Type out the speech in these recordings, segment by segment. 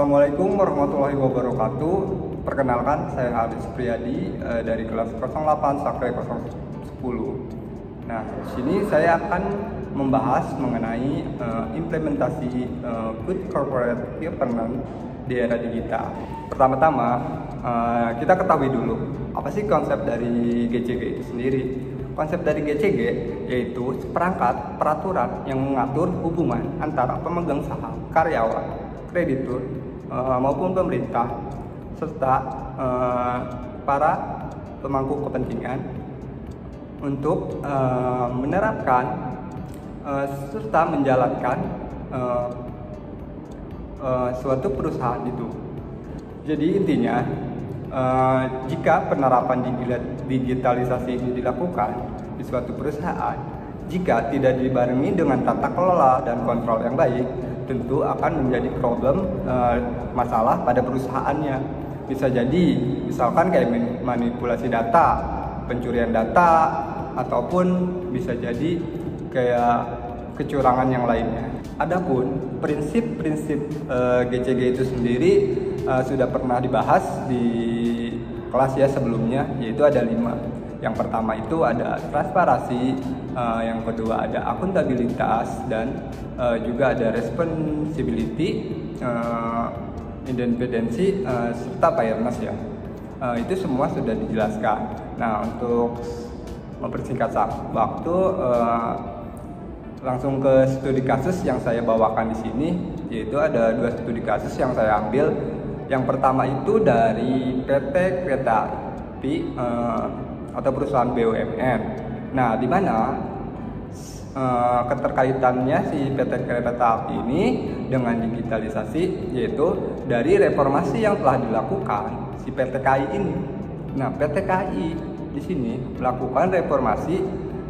Assalamualaikum warahmatullahi wabarakatuh. Perkenalkan, saya Haris Priyadi dari kelas 08 sampai 010. Nah, di sini saya akan membahas mengenai implementasi good corporate governance di era digital. Pertama-tama, kita ketahui dulu apa sih konsep dari GCG itu sendiri. Konsep dari GCG yaitu seperangkat peraturan yang mengatur hubungan antara pemegang saham, karyawan, kreditur maupun pemerintah serta para pemangku kepentingan untuk menerapkan serta menjalankan suatu perusahaan itu. Jadi intinya jika penerapan digitalisasi ini dilakukan di suatu perusahaan, jika tidak dibarengi dengan tata kelola dan kontrol yang baik, tentu akan menjadi problem masalah pada perusahaannya. Bisa jadi misalkan kayak manipulasi data, pencurian data, ataupun bisa jadi kayak kecurangan yang lainnya. Adapun prinsip-prinsip GCG itu sendiri sudah pernah dibahas di kelas ya sebelumnya, yaitu ada 5. Yang pertama itu ada transparansi, yang kedua ada akuntabilitas, dan juga ada responsibility, independensi, serta fairness ya. Itu semua sudah dijelaskan. Nah, untuk mempersingkat waktu, langsung ke studi kasus yang saya bawakan di sini, yaitu ada 2 studi kasus yang saya ambil. Yang pertama itu dari PT Kereta Api atau perusahaan BUMN. Nah, di mana keterkaitannya si PT Kereta Api ini dengan digitalisasi, yaitu dari reformasi yang telah dilakukan si PT KAI ini. Nah, PT KAI di sini melakukan reformasi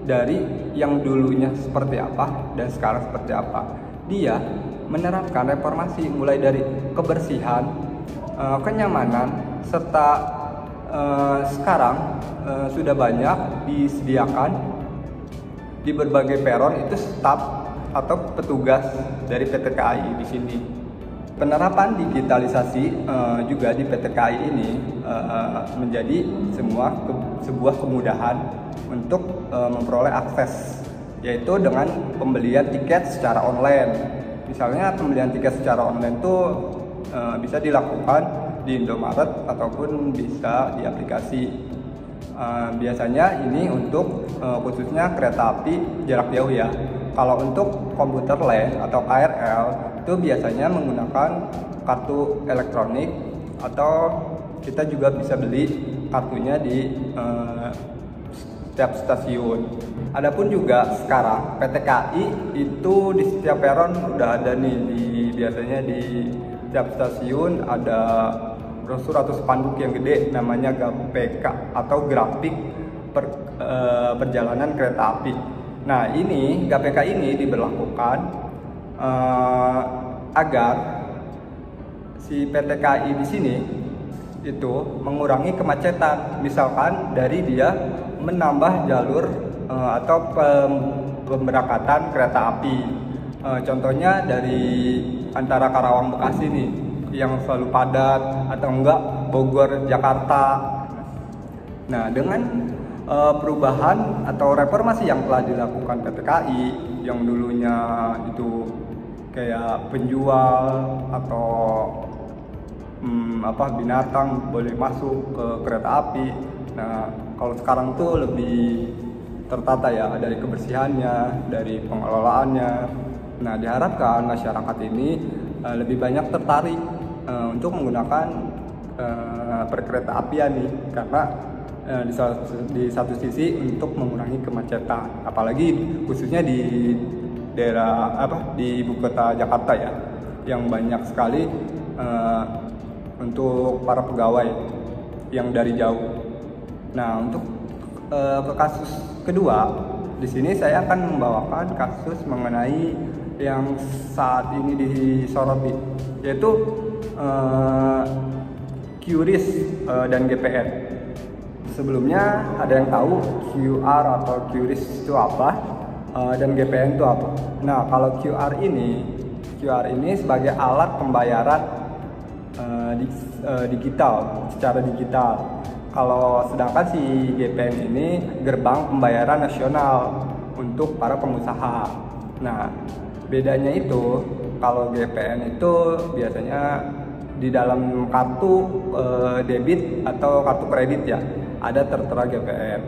dari yang dulunya seperti apa dan sekarang seperti apa. Dia menerapkan reformasi mulai dari kebersihan, kenyamanan, serta sekarang sudah banyak disediakan di berbagai peron itu staf atau petugas dari PT KAI di sini. Penerapan digitalisasi juga di PT KAI ini menjadi sebuah kemudahan untuk memperoleh akses, yaitu dengan pembelian tiket secara online. Misalnya pembelian tiket secara online itu bisa dilakukan di Indomaret ataupun bisa di aplikasi. Biasanya ini untuk khususnya kereta api jarak jauh ya. Kalau untuk komuter lain atau KRL itu biasanya menggunakan kartu elektronik, atau kita juga bisa beli kartunya di setiap stasiun. Adapun juga sekarang PT KAI itu di setiap peron udah ada nih, biasanya di setiap stasiun ada brosur atau spanduk yang gede namanya GPK atau grafik perjalanan kereta api. Nah, ini GPK ini diberlakukan agar si PT KAI di sini itu mengurangi kemacetan. Misalkan dari dia menambah jalur atau pemberangkatan kereta api. Contohnya dari antara Karawang Bekasi nih yang selalu padat, atau enggak Bogor Jakarta. Nah, dengan perubahan atau reformasi yang telah dilakukan PT KAI yang dulunya itu kayak penjual atau binatang boleh masuk ke kereta api. Nah, kalau sekarang tuh lebih tertata ya, dari kebersihannya, dari pengelolaannya. Nah, diharapkan masyarakat ini lebih banyak tertarik untuk menggunakan perkereta apian nih, karena di satu sisi untuk mengurangi kemacetan, apalagi khususnya di daerah di ibu kota Jakarta ya, yang banyak sekali untuk para pegawai yang dari jauh. Nah, untuk ke kasus kedua, di sini saya akan membawakan kasus mengenai yang saat ini disoroti, yaitu QRIS dan GPN. Sebelumnya ada yang tahu QR atau QRIS itu apa dan GPN itu apa? Nah, kalau QR ini sebagai alat pembayaran digital, secara digital. Kalau sedangkan si GPN ini gerbang pembayaran nasional untuk para pengusaha. Nah, bedanya itu kalau GPN itu biasanya di dalam kartu debit atau kartu kredit ya, ada tertera GPN.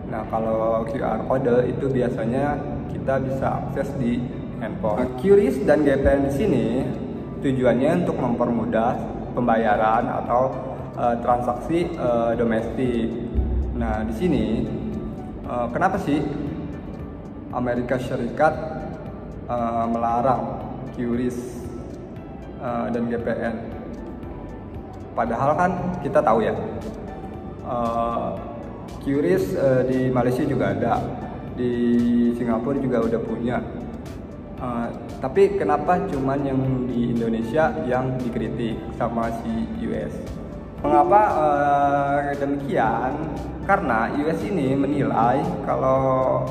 Nah, kalau QR code itu biasanya kita bisa akses di handphone. QRIS dan GPN di sini tujuannya untuk mempermudah pembayaran atau transaksi domestik. Nah, di sini kenapa sih Amerika Serikat melarang QRIS dan GPN? Padahal kan kita tahu ya, QRIS di Malaysia juga ada, di Singapura juga udah punya. Tapi kenapa cuman yang di Indonesia yang dikritik sama si US? Mengapa demikian? Karena US ini menilai kalau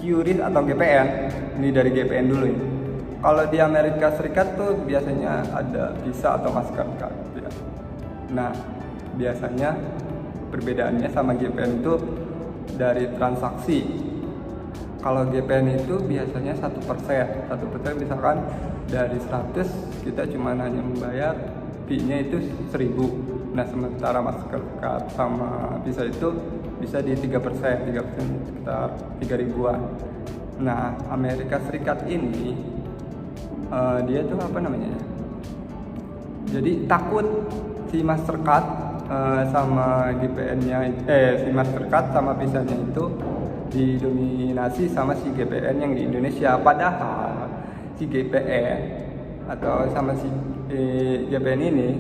QRIS atau GPN, ini dari GPN dulu ya. Kalau di Amerika Serikat tuh biasanya ada Visa atau Mastercard ya. Nah, biasanya perbedaannya sama GPN itu dari transaksi. Kalau GPN itu biasanya 1%, 1% misalkan dari 100 kita cuma hanya membayar fee-nya itu 1000. Nah, sementara Mastercard sama Visa itu bisa di 3%, 3% sekitar 3000-an. Nah, Amerika Serikat ini dia tuh apa namanya? Jadi takut si Mastercard sama GPN-nya, si Mastercard sama Visa-nya itu didominasi sama si GPN yang di Indonesia. Padahal si GPN atau sama si GPN ini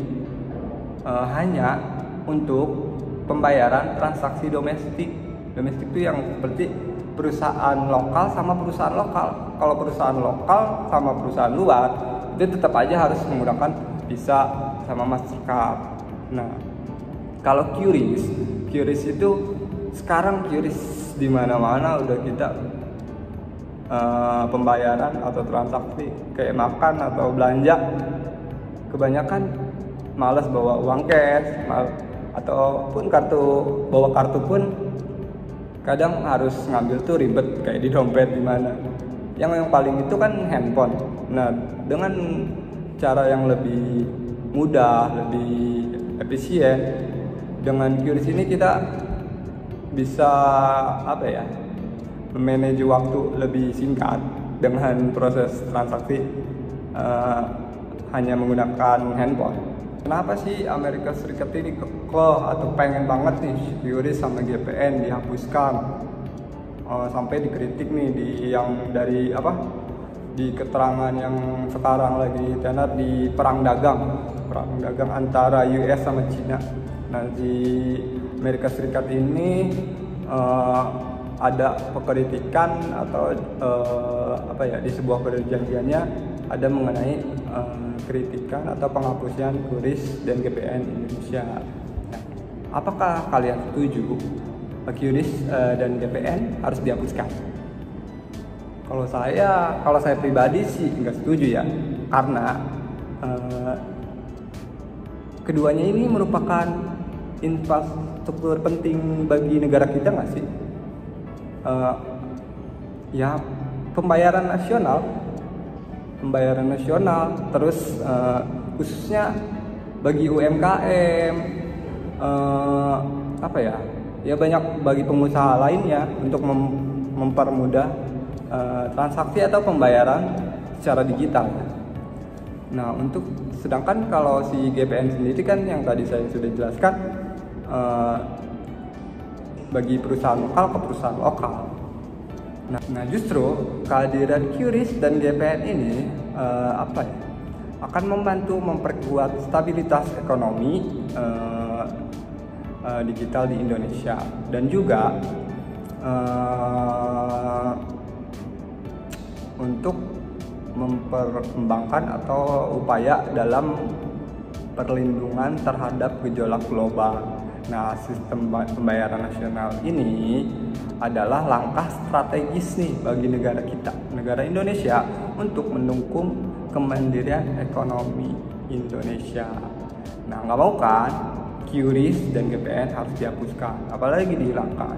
hanya untuk pembayaran transaksi domestik. Domestik itu yang seperti perusahaan lokal sama perusahaan lokal. Kalau perusahaan lokal sama perusahaan luar itu tetap aja harus menggunakan Visa sama Mastercard. Nah, kalau QRIS itu sekarang QRIS di mana-mana udah kita pembayaran atau transaksi kayak makan atau belanja. Kebanyakan malas bawa uang cash, ataupun bawa kartu pun kadang harus ngambil tuh ribet kayak di dompet di mana. Yang paling itu kan handphone. Nah, dengan cara yang lebih mudah, lebih efisien, dengan QRIS ini kita bisa memanage waktu lebih singkat dengan proses transaksi hanya menggunakan handphone. Kenapa sih Amerika Serikat ini kekeh atau pengen banget nih QRIS sama GPN dihapuskan? Sampai dikritik nih di keterangan yang sekarang lagi tenar di perang dagang antara US sama Cina. Nah, di Amerika Serikat ini ada pekritikan atau di sebuah perjanjiannya ada mengenai kritikan atau penghapusan QRIS dan GPN Indonesia. Nah, apakah kalian setuju QRIS dan GPN harus dihapuskan? Kalau saya pribadi sih nggak setuju ya, karena keduanya ini merupakan infrastruktur penting bagi negara kita nggak sih? Ya, pembayaran nasional, terus khususnya bagi UMKM, ya banyak bagi pengusaha lainnya untuk mempermudah transaksi atau pembayaran secara digital. Nah, sedangkan kalau si GPN sendiri kan yang tadi saya sudah jelaskan bagi perusahaan lokal ke perusahaan lokal. Nah, justru kehadiran QRIS dan GPN ini akan membantu memperkuat stabilitas ekonomi digital di Indonesia, dan juga untuk memperkembangkan atau upaya dalam perlindungan terhadap gejolak global. Nah, sistem pembayaran nasional ini adalah langkah strategis nih bagi negara kita, negara Indonesia, untuk mendukung kemandirian ekonomi Indonesia. Nah, nggak mau kan? QRIS dan GPN harus dihapuskan, apalagi dihilangkan.